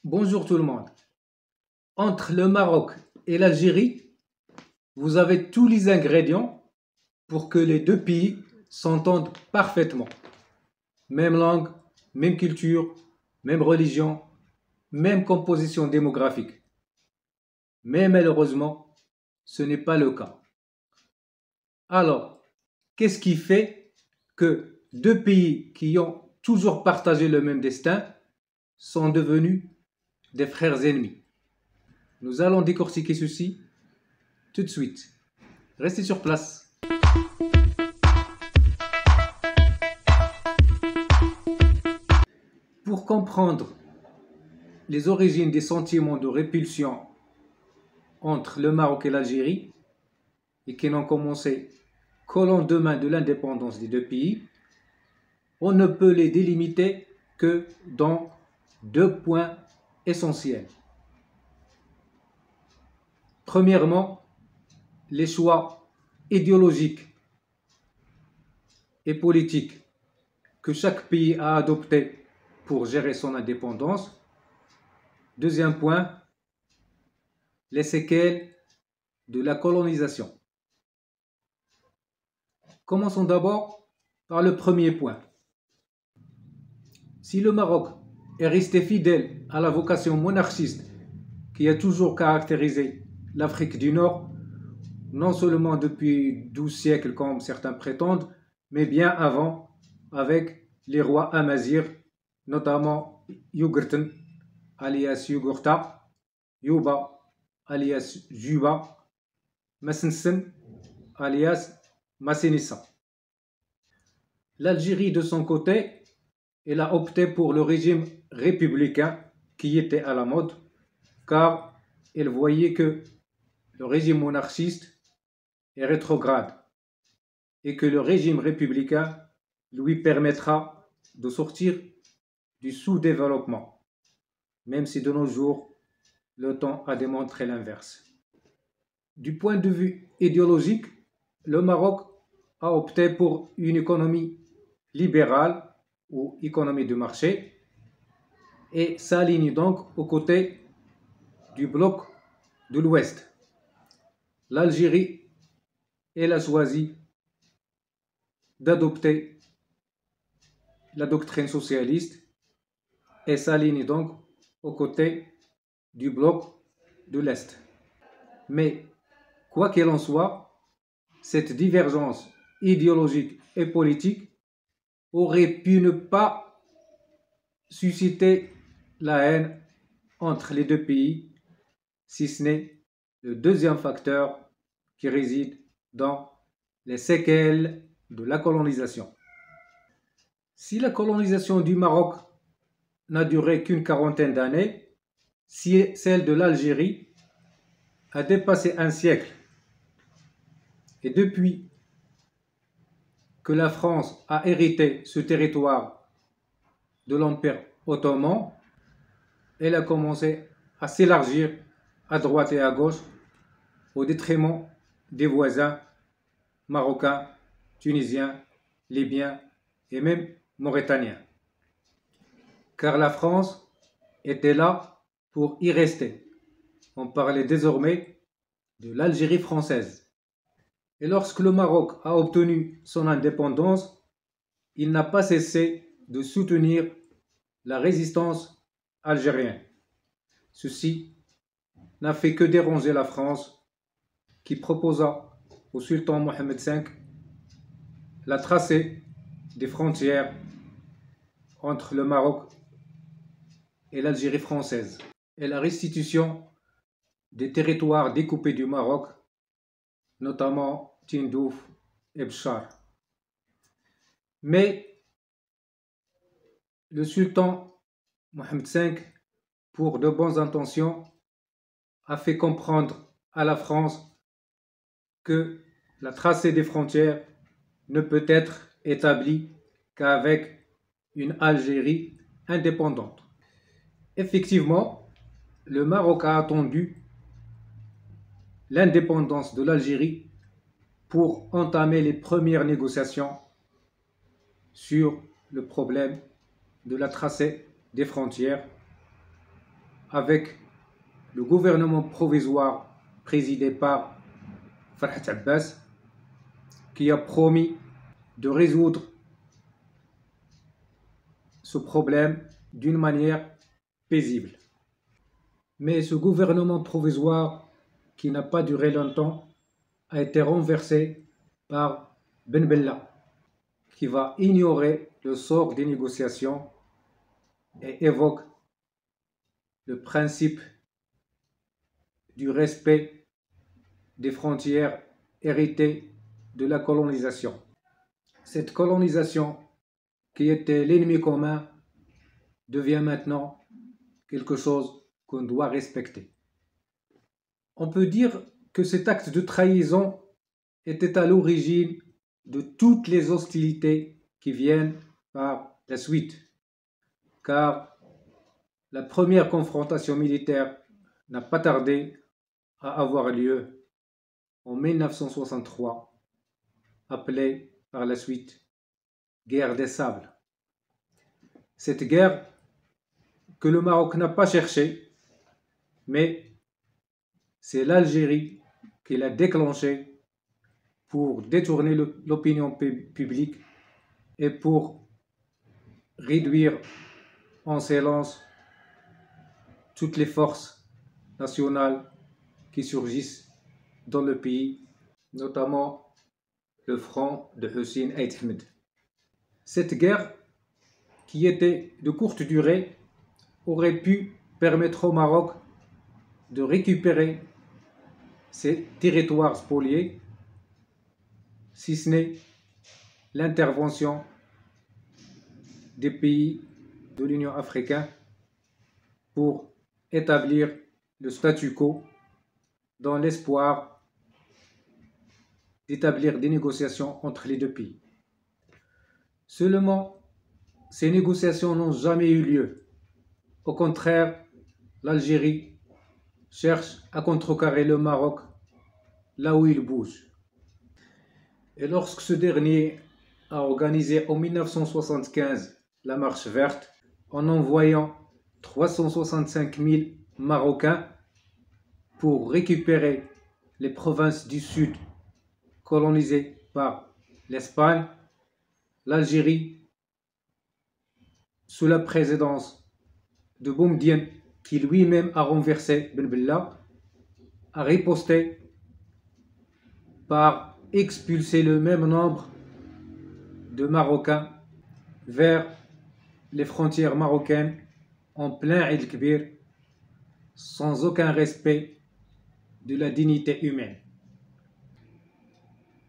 Bonjour tout le monde. Entre le Maroc et l'Algérie, vous avez tous les ingrédients pour que les deux pays s'entendent parfaitement. Même langue, même culture, même religion, même composition démographique. Mais malheureusement, ce n'est pas le cas. Alors, qu'est-ce qui fait que deux pays qui ont toujours partagé le même destin sont devenus des frères ennemis? Nous allons décortiquer ceci tout de suite. Restez sur place. Pour comprendre les origines des sentiments de répulsion entre le Maroc et l'Algérie, et qui n'ont commencé qu'au lendemain de l'indépendance des deux pays, on ne peut les délimiter que dans deux points essentiels. Premièrement, les choix idéologiques et politiques que chaque pays a adoptés pour gérer son indépendance. Deuxième point, les séquelles de la colonisation. Commençons d'abord par le premier point. Si le Maroc est resté fidèle à la vocation monarchiste qui a toujours caractérisé l'Afrique du Nord, non seulement depuis 12 siècles comme certains prétendent, mais bien avant avec les rois amazirs, notamment Yugurten, alias Yugurta, Yuba, alias Juba, Massensen, alias Massénissa. L'Algérie, de son côté, elle a opté pour le régime républicain qui était à la mode, car elle voyait que le régime monarchiste est rétrograde et que le régime républicain lui permettra de sortir du sous-développement, même si de nos jours, le temps a démontré l'inverse. Du point de vue idéologique, le Maroc a opté pour une économie libérale ou économie de marché et s'aligne donc aux côtés du bloc de l'Ouest. L'Algérie, elle a choisi d'adopter la doctrine socialiste et s'aligne donc aux côtés du bloc de l'Est. Mais quoi qu'il en soit, cette divergence idéologique et politique aurait pu ne pas susciter la haine entre les deux pays, si ce n'est le deuxième facteur qui réside dans les séquelles de la colonisation. Si la colonisation du Maroc n'a duré qu'une quarantaine d'années, si celle de l'Algérie a dépassé un siècle, et depuis que la France a hérité ce territoire de l'Empire ottoman, elle a commencé à s'élargir à droite et à gauche au détriment des voisins marocains, tunisiens, libyens et même mauritaniens. Car la France était là pour y rester. On parlait désormais de l'Algérie française. Et lorsque le Maroc a obtenu son indépendance, il n'a pas cessé de soutenir la résistance algérienne. Ceci n'a fait que déranger la France, qui proposa au sultan Mohamed V la tracée des frontières entre le Maroc et l'Algérie française et la restitution des territoires découpés du Maroc, notamment Tindouf et Bchar. Mais le sultan Mohamed V, pour de bonnes intentions, a fait comprendre à la France que la tracée des frontières ne peut être établie qu'avec une Algérie indépendante. Effectivement, le Maroc a attendu l'indépendance de l'Algérie pour entamer les premières négociations sur le problème de la tracée des frontières avec le gouvernement provisoire présidé par Farhat Abbas, qui a promis de résoudre ce problème d'une manière paisible. Mais ce gouvernement provisoire, qui n'a pas duré longtemps, a été renversé par Ben Bella, qui va ignorer le sort des négociations et évoque le principe du respect des frontières héritées de la colonisation. Cette colonisation, qui était l'ennemi commun, devient maintenant quelque chose qu'on doit respecter. On peut dire que cet acte de trahison était à l'origine de toutes les hostilités qui viennent par la suite, car la première confrontation militaire n'a pas tardé à avoir lieu en 1963, appelée par la suite guerre des sables. Cette guerre que le Maroc n'a pas cherchée, mais c'est l'Algérie qui l'a déclenchée pour détourner l'opinion publique et pour réduire en silence toutes les forces nationales qui surgissent dans le pays, notamment le front de Hussein Aït Ahmed. Cette guerre, qui était de courte durée, aurait pu permettre au Maroc de récupérer ses territoires spoliés, si ce n'est l'intervention des pays de l'Union africaine pour établir le statu quo dans l'espoir d'établir des négociations entre les deux pays. Seulement, ces négociations n'ont jamais eu lieu. Au contraire, l'Algérie cherche à contrecarrer le Maroc là où il bouge. Et lorsque ce dernier a organisé en 1975 la Marche verte, en envoyant 365 000 Marocains pour récupérer les provinces du Sud colonisées par l'Espagne, l'Algérie, sous la présidence de Boumedienne, qui lui-même a renversé Ben Bella, a riposté par expulser le même nombre de Marocains vers les frontières marocaines en plein Eid Kbir, sans aucun respect de la dignité humaine.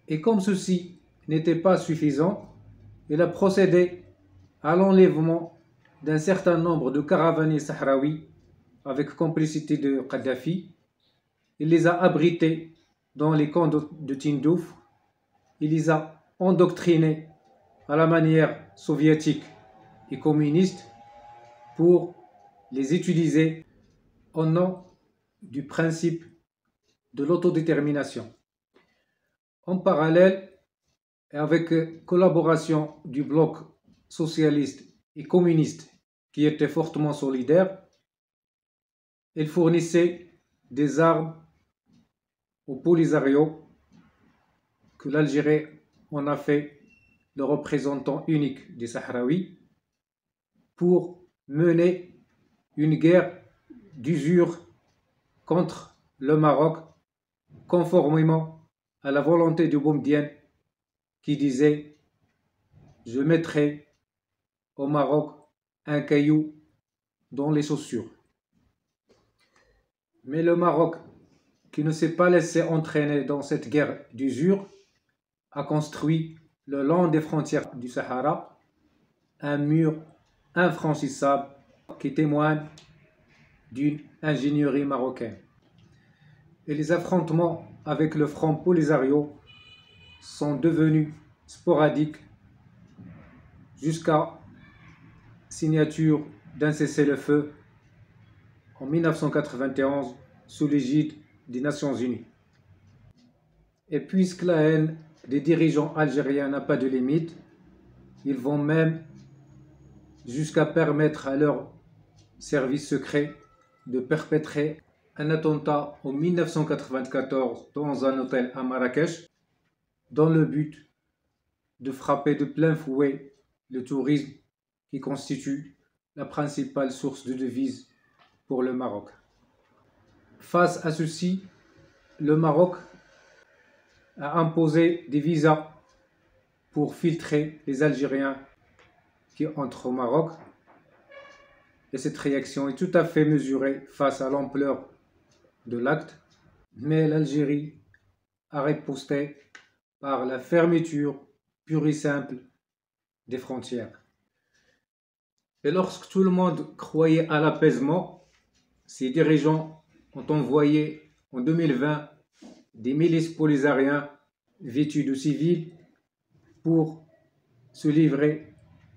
Et comme ceci n'était pas suffisant, il a procédé à l'enlèvement d'un certain nombre de caravaniers sahraouis avec complicité de Kadhafi. Il les a abrités dans les camps de Tindouf. Il les a endoctrinés à la manière soviétique et communiste pour les utiliser au nom du principe de l'autodétermination. En parallèle, et avec collaboration du bloc socialiste et communiste qui était fortement solidaire, il fournissait des armes au Polisario, que l'Algérie en a fait le représentant unique des Sahraouis, pour mener une guerre d'usure contre le Maroc, conformément à la volonté de Boumedienne, qui disait « Je mettrai au Maroc un caillou dans les chaussures ». Mais le Maroc, qui ne s'est pas laissé entraîner dans cette guerre d'usure, a construit le long des frontières du Sahara un mur infranchissable qui témoigne d'une ingénierie marocaine. Et les affrontements avec le front Polisario sont devenus sporadiques jusqu'à signature d'un cessez-le-feu en 1991 sous l'égide des Nations Unies. Et puisque la haine des dirigeants algériens n'a pas de limite, ils vont même jusqu'à permettre à leurs services secrets de perpétrer un attentat en 1994 dans un hôtel à Marrakech dans le but de frapper de plein fouet le tourisme qui constitue la principale source de devises pour le Maroc. Face à ceci, le Maroc a imposé des visas pour filtrer les Algériens qui entrent au Maroc. Et cette réaction est tout à fait mesurée face à l'ampleur de l'acte, mais l'Algérie a riposté par la fermeture pure et simple des frontières. Et lorsque tout le monde croyait à l'apaisement, ses dirigeants ont envoyé en 2020 des milices polisariens vêtus de civils pour se livrer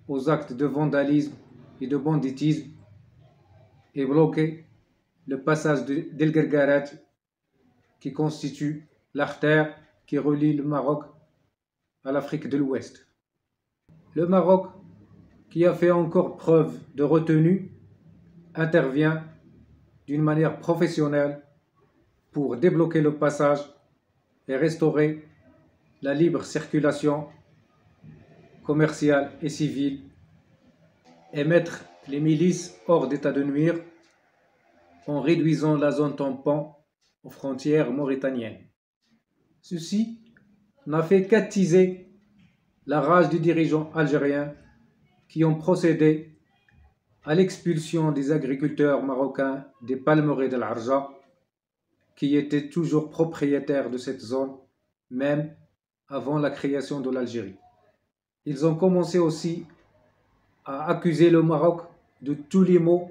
aux actes de vandalisme et de banditisme et bloquer le passage d'El Guerguerat qui constitue l'artère qui relie le Maroc à l'Afrique de l'Ouest. Le Maroc, qui a fait encore preuve de retenue, intervient d'une manière professionnelle pour débloquer le passage et restaurer la libre circulation commerciale et civile et mettre les milices hors d'état de nuire en réduisant la zone tampon aux frontières mauritaniennes. Ceci n'a fait qu'attiser la rage des dirigeants algériens qui ont procédé à l'expulsion des agriculteurs marocains des palmeraies de l'Arja, qui étaient toujours propriétaires de cette zone, même avant la création de l'Algérie. Ils ont commencé aussi à accuser le Maroc de tous les maux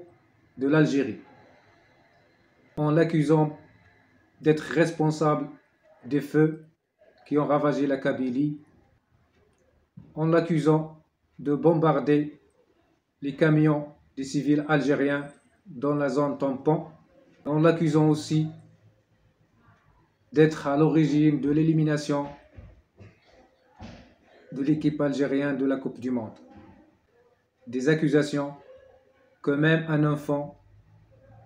de l'Algérie, en l'accusant d'être responsable des feux qui ont ravagé la Kabylie, en l'accusant de bombarder les camions des civils algériens dans la zone tampon, en l'accusant aussi d'être à l'origine de l'élimination de l'équipe algérienne de la Coupe du Monde. Des accusations que même un enfant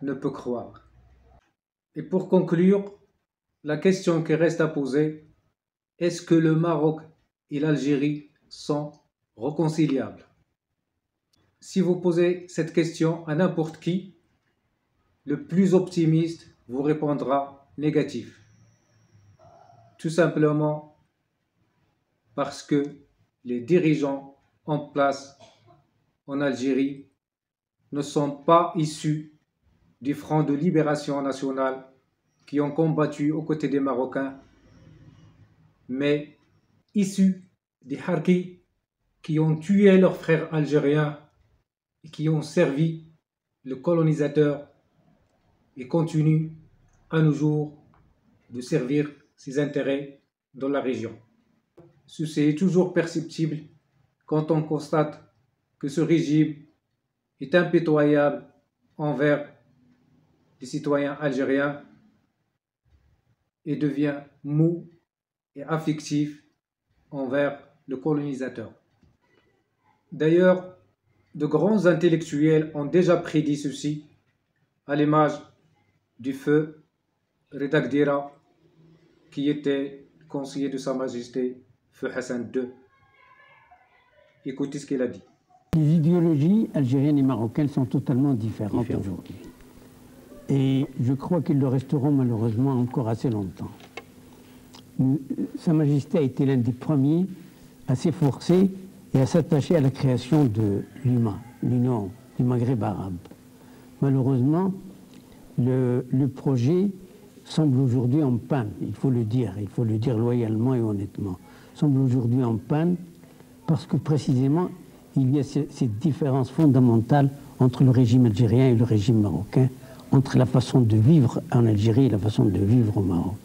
ne peut croire. Et pour conclure, la question qui reste à poser, est-ce que le Maroc et l'Algérie sont réconciliables? Si vous posez cette question à n'importe qui, le plus optimiste vous répondra négatif. Tout simplement parce que les dirigeants en place en Algérie ne sont pas issus du Front de libération nationale qui ont combattu aux côtés des Marocains, mais issus des Harkis qui ont tué leurs frères algériens et qui ont servi le colonisateur et continuent à nos jours de servir ses intérêts dans la région. Ceci est toujours perceptible quand on constate que ce régime est impitoyable envers les citoyens algériens et devient mou et affectif envers le colonisateur. D'ailleurs, de grands intellectuels ont déjà prédit ceci, à l'image du feu Reda Gdira, qui était conseiller de Sa Majesté Feu Hassan II. Écoutez ce qu'il a dit. Les idéologies algériennes et marocaines sont totalement différentes aujourd'hui. Et je crois qu'ils le resteront malheureusement encore assez longtemps. Sa Majesté a été l'un des premiers à s'efforcer et à s'attacher à la création de l'UMA, l'Union du Maghreb arabe. Malheureusement, le projet semble aujourd'hui en panne, il faut le dire loyalement et honnêtement, semble aujourd'hui en panne parce que précisément il y a cette différence fondamentale entre le régime algérien et le régime marocain, entre la façon de vivre en Algérie et la façon de vivre au Maroc.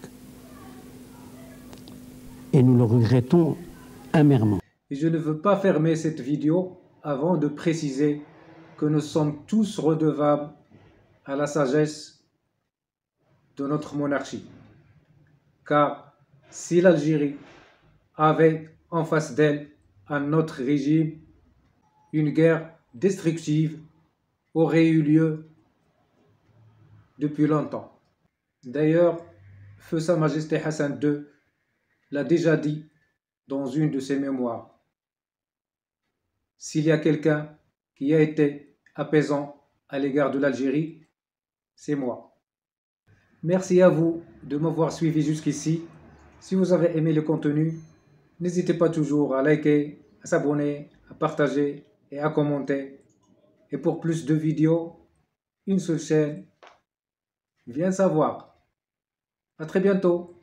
Et nous le regrettons amèrement. Et je ne veux pas fermer cette vidéo avant de préciser que nous sommes tous redevables à la sagesse de notre monarchie. Car si l'Algérie avait en face d'elle un autre régime, une guerre destructive aurait eu lieu depuis longtemps. D'ailleurs, Feu Sa Majesté Hassan II l'a déjà dit dans une de ses mémoires. S'il y a quelqu'un qui a été apaisant à l'égard de l'Algérie, c'est moi. Merci à vous de m'avoir suivi jusqu'ici. Si vous avez aimé le contenu, n'hésitez pas toujours à liker, à s'abonner, à partager et à commenter. Et pour plus de vidéos, une seule chaîne, viens savoir. À très bientôt.